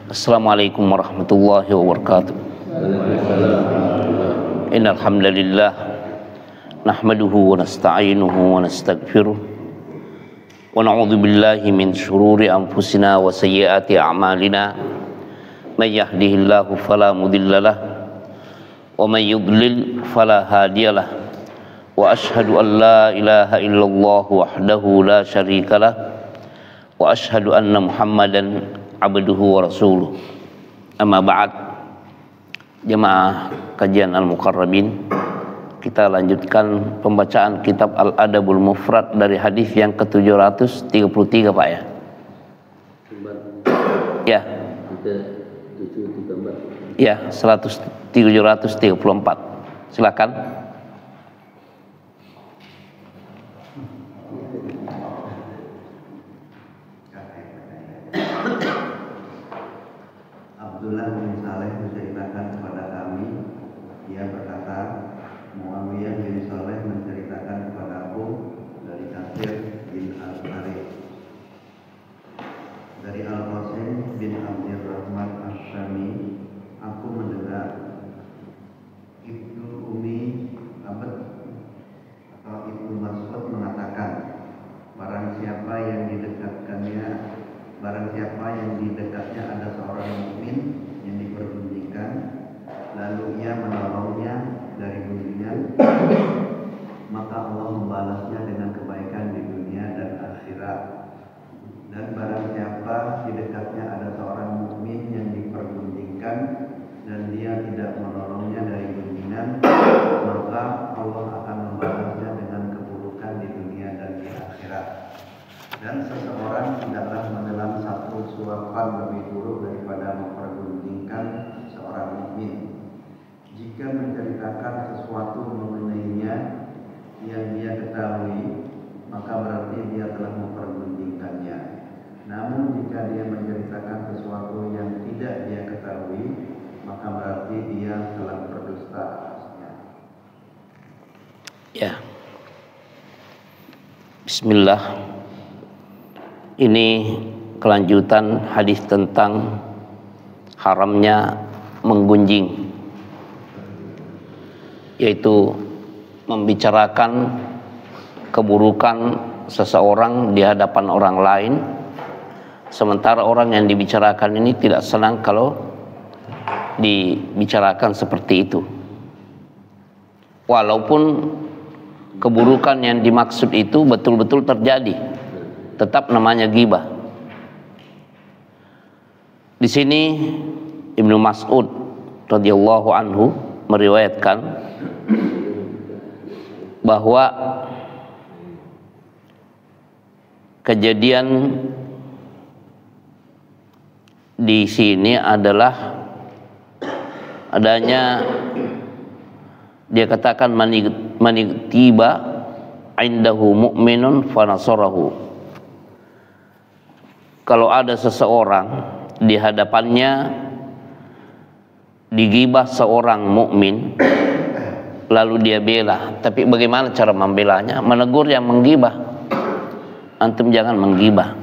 Assalamualaikum warahmatullahi wabarakatuh. Innal hamdalillah nahmaduhu wa nasta'inuhu wa nastaghfiruh wa na'udzu billahi min shururi anfusina wa sayyiati a'malina. May yahdihillahu fala mudhillalah wa may yudlil fala hadiyalah. Wa ashhadu an la ilaha illallah wahdahu la syarikalah wa ashhadu anna Muhammadan abduhu wa rasuluh. Amma ba'd. Jemaah kajian Al-Muqarrabin, kita lanjutkan pembacaan kitab Al-Adabul Mufrad dari hadis yang ke-733 Pak ya. Ya. Ya, 734. Silakan. Abdullah bin Saleh menceritakan kepada kami, dia berkata, Muawiyah bin Saleh menceritakan kepadaku dari Katsir bin Al-Harith, dari Al-Qasim bin Abdurrahman Asy-Syami, aku mendengar Ibnu Umi Abd atau Ibnu Mas'ud mengatakan, barang siapa yang di dekatnya ada seorang mukmin yang dipergunjingkan, lalu ia menolongnya dari gunjingan, maka Allah membalasnya dengan kebaikan di dunia dan akhirat. Dan barang siapa di dekatnya ada seorang mukmin yang dipergunjingkan dan dia tidak menolongnya dari gunjingan, maka Allah akan membalasnya dengan keburukan di dunia dan di akhirat. Dan seseorang tidaklah menelan satu suapan lebih buruk daripada mempergunjingkan seorang mukmin. Jika menceritakan sesuatu mengenainya yang dia ketahui, maka berarti dia telah mempergunjingkannya. Namun jika dia menceritakan sesuatu yang tidak dia ketahui, maka berarti dia telah berdusta atasnya. Ya. Bismillah. Ini kelanjutan hadis tentang haramnya menggunjing, yaitu membicarakan keburukan seseorang di hadapan orang lain, sementara orang yang dibicarakan ini tidak senang kalau dibicarakan seperti itu, walaupun keburukan yang dimaksud itu betul-betul terjadi, tetap namanya ghibah. Di sini Ibnu Mas'ud radhiyallahu anhu meriwayatkan bahwa kejadian di sini adalah adanya, dia katakan manigtiba indahu mu'minun fanasarahu. Kalau ada seseorang di hadapannya digibah seorang mukmin, lalu dia bela, tapi bagaimana cara membelanya? Menegur yang menggibah, antum jangan menggibah.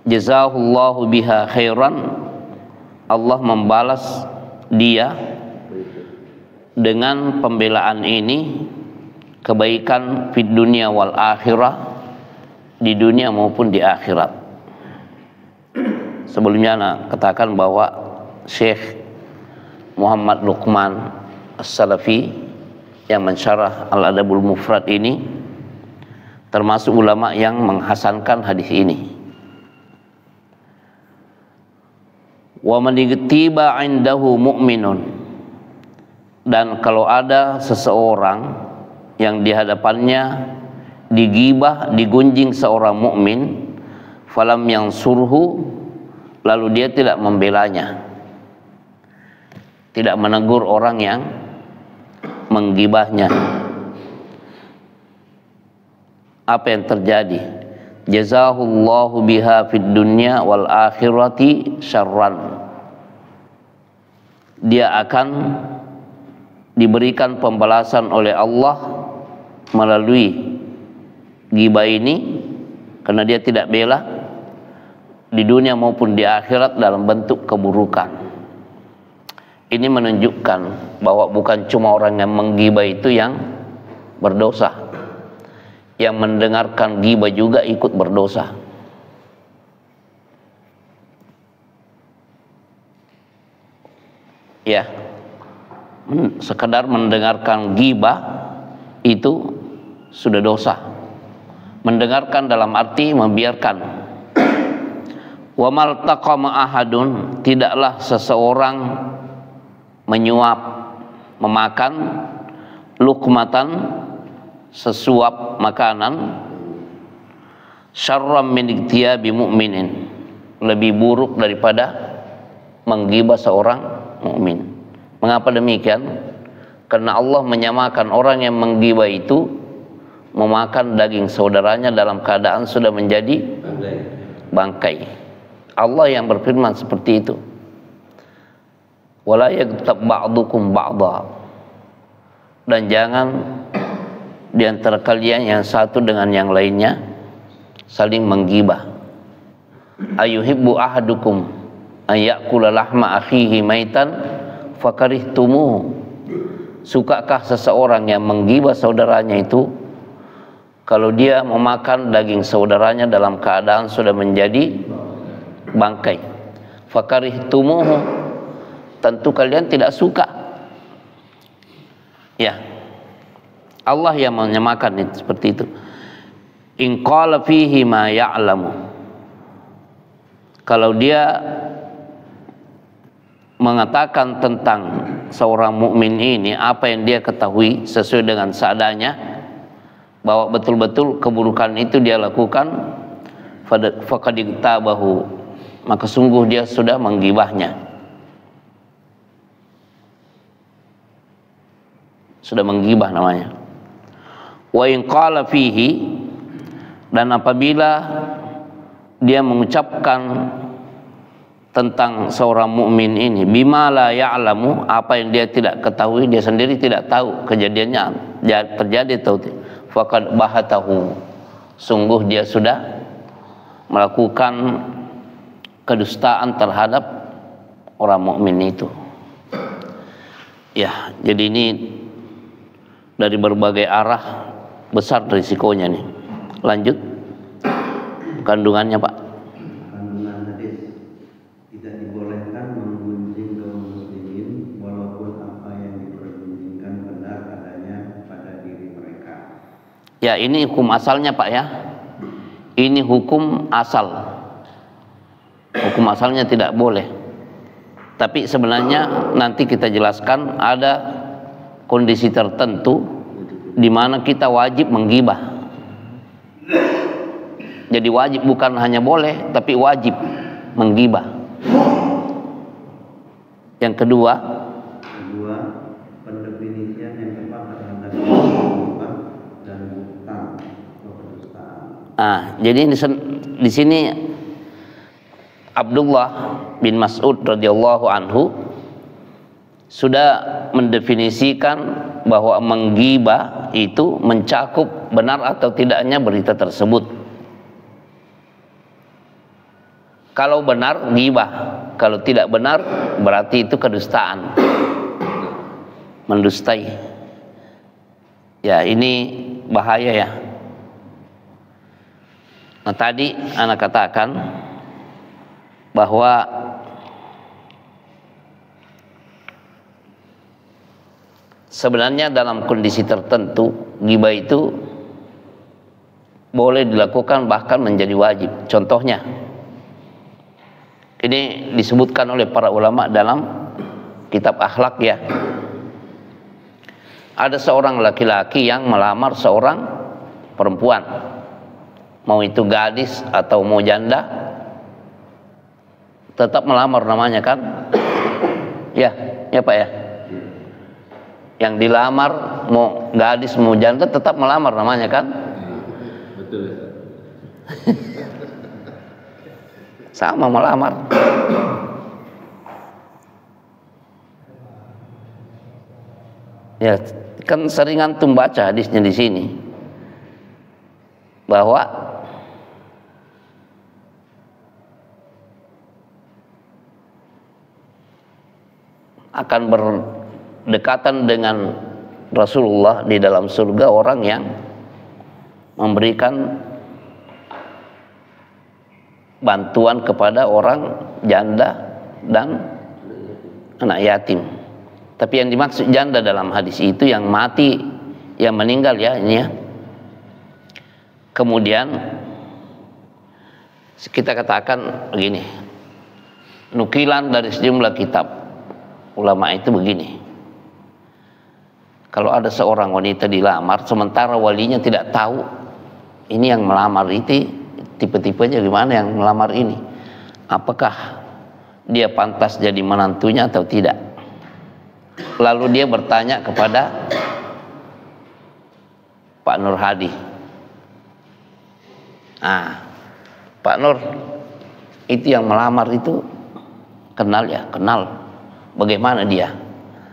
Jazahullahu biha khairan, Allah membalas dia dengan pembelaan ini kebaikan fid dunia wal akhirah, di dunia maupun di akhirat. Sebelumnya anak katakan bahwa Syekh Muhammad Luqman As-Salafi yang mensyarah Al-Adabul Mufrad ini termasuk ulama yang menghasankan hadis ini. Wa man igtiba indahu mu'minun, dan kalau ada seseorang yang di hadapannya digibah, digunjing seorang mukmin, falam yang surhu, lalu dia tidak membelanya, tidak menegur orang yang menggibahnya, apa yang terjadi? Jazahullahu biha fid dunya wal akhirati syarran, dia akan diberikan pembalasan oleh Allah melalui ghibah ini karena dia tidak bela di dunia maupun di akhirat dalam bentuk keburukan. Ini menunjukkan bahwa bukan cuma orang yang menggibah itu yang berdosa, yang mendengarkan gibah juga ikut berdosa. Ya, sekedar mendengarkan gibah itu sudah dosa. Mendengarkan dalam arti membiarkan. Wa mal taqama ahadun, tidaklah seseorang menyuap, memakan luqmatan, sesuap makanan, syarram min iktiyabi mu'minin, lebih buruk daripada menggibah seorang mukmin. Mengapa demikian? Karena Allah menyamakan orang yang menggibah itu memakan daging saudaranya dalam keadaan sudah menjadi bangkai. Allah yang berfirman seperti itu. Wala yaghtab ba'dukum ba'dha, dan jangan di antara kalian yang satu dengan yang lainnya saling menggibah. Ayuhibbu ahadukum an ya'kula lahma akhihi maitan fakarihtumuhu. Sukakah seseorang yang menggibah saudaranya itu kalau dia memakan daging saudaranya dalam keadaan sudah menjadi bangkai? Fakarihtumuhu, tentu kalian tidak suka. Ya, Allah yang menyamakan itu seperti itu. In qala fihi ma ya'lamu, kalau dia mengatakan tentang seorang mukmin ini apa yang dia ketahui sesuai dengan seadanya, bahwa betul-betul keburukan itu dia lakukan, faqad igtabahu, maka sungguh dia sudah menggibahnya, sudah menggibah namanya. Wa in qala fihi, dan apabila dia mengucapkan tentang seorang mukmin ini bima la ya'lamu, apa yang dia tidak ketahui, dia sendiri tidak tahu kejadiannya terjadi atau tidak, faqad bahatahu, sungguh dia sudah melakukan kedustaan terhadap orang mukmin itu. Ya, jadi ini dari berbagai arah besar risikonya nih. Lanjut kandungannya, Pak. Kandungan hadis, tidak dibolehkan menggunjing kaum muslimin walaupun apa yang dipergunjingkan benar adanya pada diri mereka. Ya, ini hukum asalnya, Pak, ya. Ini hukum asal. Hukum asalnya tidak boleh. Tapi sebenarnya nanti kita jelaskan ada kondisi tertentu di mana kita wajib menggibah. Jadi wajib, bukan hanya boleh, tapi wajib menggibah. Yang kedua, pendefinisian yang tepat terhadap gibah dan buhtan atau kedustaan. Jadi di sini Abdullah bin Mas'ud radhiyallahu anhu sudah mendefinisikan bahwa menggibah itu mencakup benar atau tidaknya berita tersebut. Kalau benar, gibah. Kalau tidak benar, berarti itu kedustaan, mendustai. Ya, ini bahaya ya. Nah, tadi anak katakan bahwa sebenarnya dalam kondisi tertentu gibah itu boleh dilakukan, bahkan menjadi wajib. Contohnya, ini disebutkan oleh para ulama dalam kitab akhlak ya. Ada seorang laki-laki yang melamar seorang perempuan, mau itu gadis atau mau janda, tetap melamar namanya kan? Ya Pak ya. Yang dilamar mau gadis mau janda tetap melamar namanya kan? Betul. Sama melamar. Ya, kan sering antum baca hadisnya di sini bahwa akan berdekatan dengan Rasulullah di dalam surga orang yang memberikan bantuan kepada orang janda dan anak yatim. Tapi yang dimaksud janda dalam hadis itu yang mati, yang meninggal ya ini ya. Kemudian kita katakan begini, nukilan dari sejumlah kitab ulama itu begini. Kalau ada seorang wanita dilamar sementara walinya tidak tahu ini yang melamar itu tipe-tipenya gimana yang melamar ini, apakah dia pantas jadi menantunya atau tidak. Lalu dia bertanya kepada Pak Nur Hadi, Pak Nur, itu yang melamar itu kenal ya? Kenal. Bagaimana dia?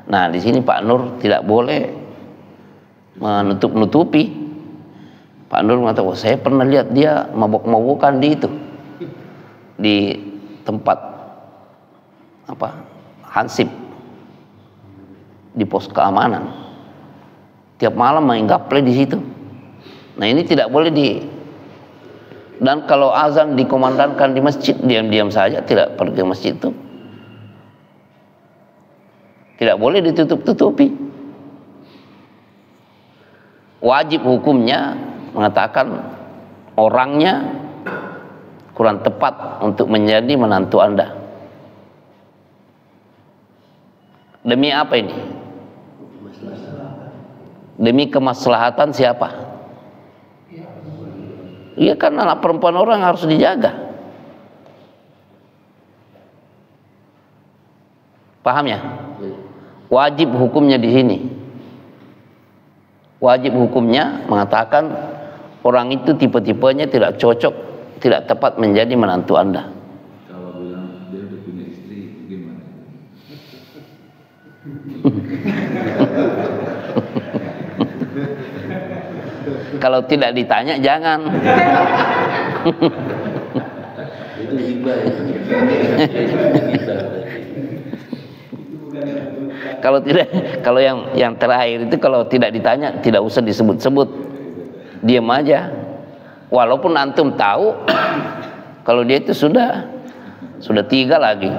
Nah, di sini Pak Nur tidak boleh menutup-nutupi. Pak Nur mengatakan, oh, saya pernah lihat dia mabok-mabokan di itu, di tempat hansip, di pos keamanan. Tiap malam main gaple di situ. Nah, ini tidak boleh dan kalau azan dikomandangkan di masjid, diam-diam saja, tidak pergi ke masjid itu. Tidak boleh ditutup-tutupi. Wajib hukumnya mengatakan orangnya kurang tepat untuk menjadi menantu Anda. Demi apa ini? Demi kemaslahatan siapa? Iya kan, anak perempuan orang harus dijaga. Paham ya? Wajib hukumnya di sini. Wajib hukumnya mengatakan orang itu tipe-tipenya tidak cocok, tidak tepat menjadi menantu Anda. Kalau bilang dia udah punya istri gimana? Kalau tidak ditanya jangan. Itu hibah ya. Kalau yang terakhir itu kalau tidak ditanya tidak usah disebut-sebut, diam aja. Walaupun antum tahu kalau dia itu sudah 3 lagi.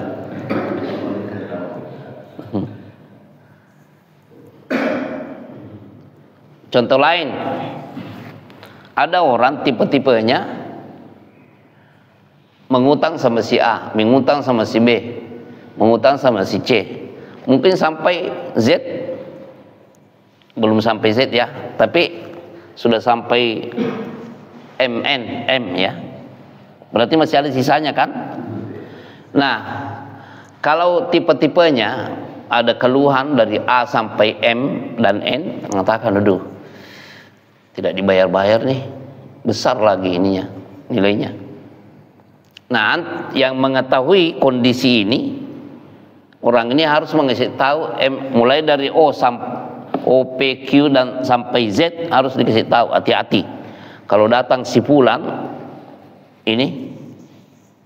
Contoh lain, ada orang tipe-tipenya mengutang sama si A, mengutang sama si B, mengutang sama si C, mungkin sampai Z. Belum sampai Z ya, tapi sudah sampai M ya, berarti masih ada sisanya kan. Nah, kalau tipe-tipenya ada keluhan dari A sampai M dan N, mengatakan aduh tidak dibayar-bayar nih, besar lagi ininya nilainya. Nah, yang mengetahui kondisi ini, orang ini harus mengasih tahu mulai dari O sampai O, P, Q dan sampai Z harus dikasih tahu, hati-hati. Kalau datang si fulan ini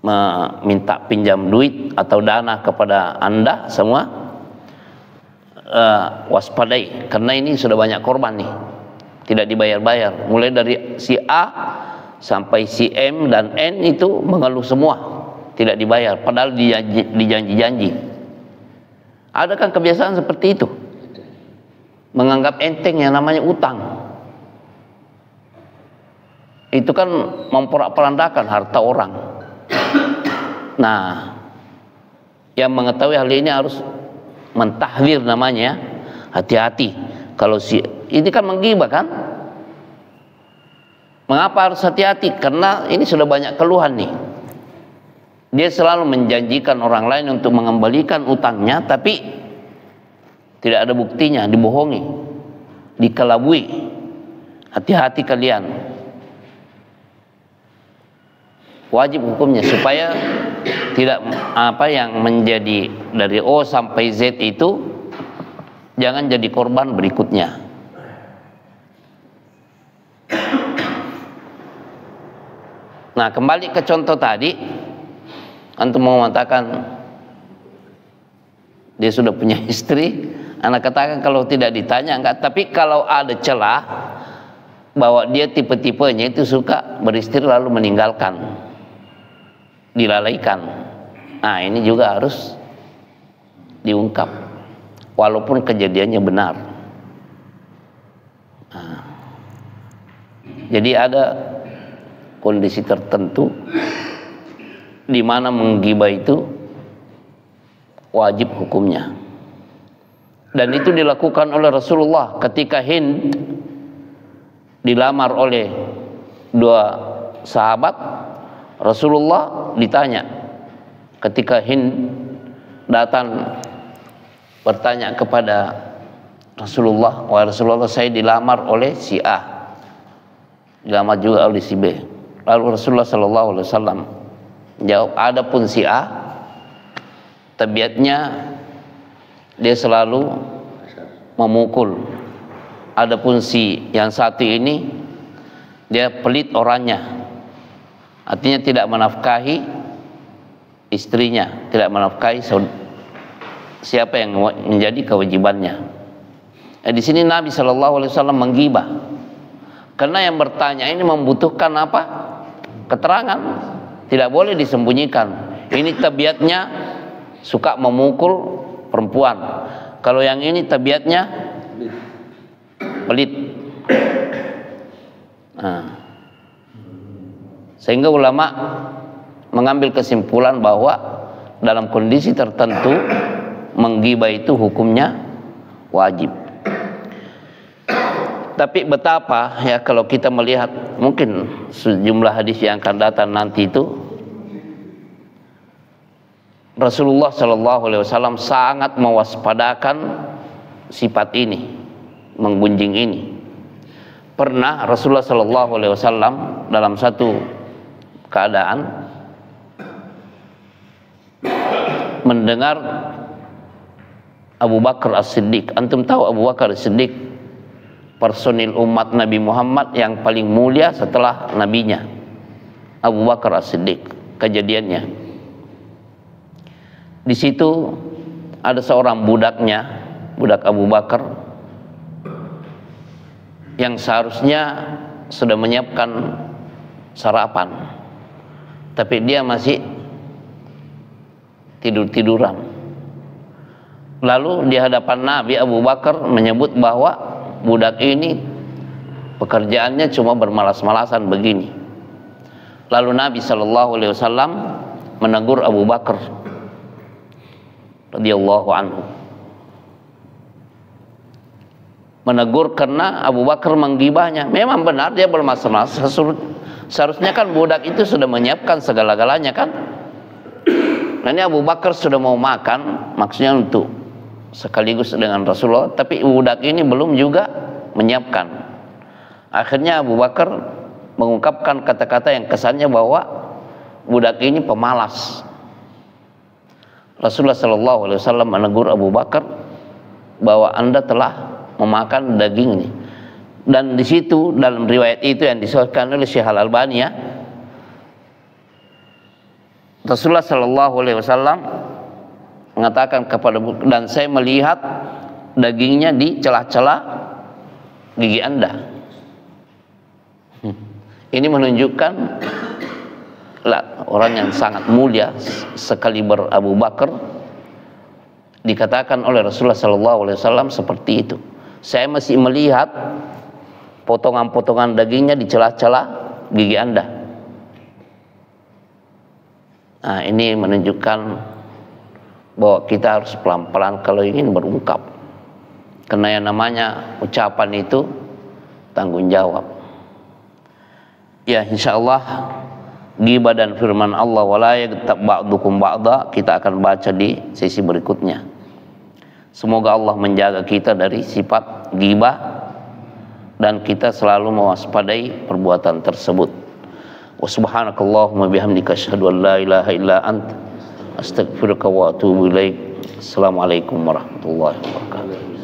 meminta pinjam duit atau dana kepada Anda semua, waspadai, karena ini sudah banyak korban nih, tidak dibayar-bayar. Mulai dari si A sampai si M dan N itu mengeluh semua tidak dibayar, padahal dijanji-janji. Ada kan kebiasaan seperti itu, menganggap enteng yang namanya utang. Itu kan memporak-porandakan harta orang. Nah, yang mengetahui hal ini harus mentahdir namanya, hati-hati. Kalau ini kan menggibah kan? Mengapa harus hati-hati? Karena ini sudah banyak keluhan nih. Dia selalu menjanjikan orang lain untuk mengembalikan utangnya, tapi tidak ada buktinya, dibohongi, dikelabui. Hati-hati kalian. Wajib hukumnya supaya tidak yang menjadi dari O sampai Z itu jangan jadi korban berikutnya. Nah, kembali ke contoh tadi, antum mau mengatakan dia sudah punya istri, anak katakan kalau tidak ditanya enggak. Tapi kalau ada celah bahwa dia tipe-tipenya itu suka beristri lalu meninggalkan, dilalaikan, nah ini juga harus diungkap walaupun kejadiannya benar. Nah, jadi ada kondisi tertentu di mana menggibah itu wajib hukumnya, dan itu dilakukan oleh Rasulullah ketika Hind dilamar oleh dua sahabat. Rasulullah ditanya ketika Hind datang bertanya kepada Rasulullah, wahai Rasulullah, saya dilamar oleh si A, dilamar juga oleh si B. Lalu Rasulullah SAW jawab, adapun si A tabiatnya dia selalu memukul, adapun si yang satu ini dia pelit orangnya, artinya tidak menafkahi istrinya, tidak menafkahi siapa yang menjadi kewajibannya. Di sini Nabi SAW menggibah karena yang bertanya ini membutuhkan apa? Keterangan, tidak boleh disembunyikan. Ini tabiatnya suka memukul perempuan, kalau yang ini tabiatnya pelit. Nah, sehingga ulama mengambil kesimpulan bahwa dalam kondisi tertentu menggibah itu hukumnya wajib. Tapi betapa ya kalau kita melihat mungkin sejumlah hadis yang akan datang nanti itu, Rasulullah SAW sangat mewaspadakan sifat ini, menggunjing ini. Pernah Rasulullah SAW dalam satu keadaan mendengar Abu Bakar As-Siddiq. Antum tahu Abu Bakar As-Siddiq personil umat Nabi Muhammad yang paling mulia setelah nabinya, Abu Bakar As-Siddiq. Kejadiannya di situ ada seorang budaknya, budak Abu Bakar, yang seharusnya sudah menyiapkan sarapan, tapi dia masih tidur-tiduran. Lalu di hadapan Nabi, Abu Bakar menyebut bahwa budak ini pekerjaannya cuma bermalas-malasan begini. Lalu Nabi SAW menegur Abu Bakar radhiyallahu anhu. Menegur karena Abu Bakar menggibahnya. Memang benar dia bermalas-malas. Seharusnya kan budak itu sudah menyiapkan segala-galanya kan. Nah ini Abu Bakar sudah mau makan, maksudnya untuk sekaligus dengan Rasulullah, tapi budak ini belum juga menyiapkan. Akhirnya Abu Bakar mengungkapkan kata-kata yang kesannya bahwa budak ini pemalas. Rasulullah SAW menegur Abu Bakar bahwa Anda telah memakan daging ini. Dan di situ dalam riwayat itu yang disahihkan oleh Syekh Al-Albani ya, Rasulullah SAW mengatakan kepada, dan saya melihat dagingnya di celah-celah gigi Anda. Ini menunjukkan orang yang sangat mulia sekaliber Abu Bakar dikatakan oleh Rasulullah SAW seperti itu. Saya masih melihat potongan-potongan dagingnya di celah-celah gigi Anda. Nah ini menunjukkan bahwa kita harus pelan-pelan kalau ingin berungkap, karena yang namanya ucapan itu tanggung jawab. Ya insyaallah ghibah dan firman Allah wala yaghtab ba'dukum ba'da kita akan baca di sesi berikutnya. Semoga Allah menjaga kita dari sifat ghibah dan kita selalu mewaspadai perbuatan tersebut. Wa subhanakallahumma bihamdika asyhadu an la ilaha illa anta astaghfiruka wa atubu ilaik. Assalamualaikum warahmatullahi wabarakatuh.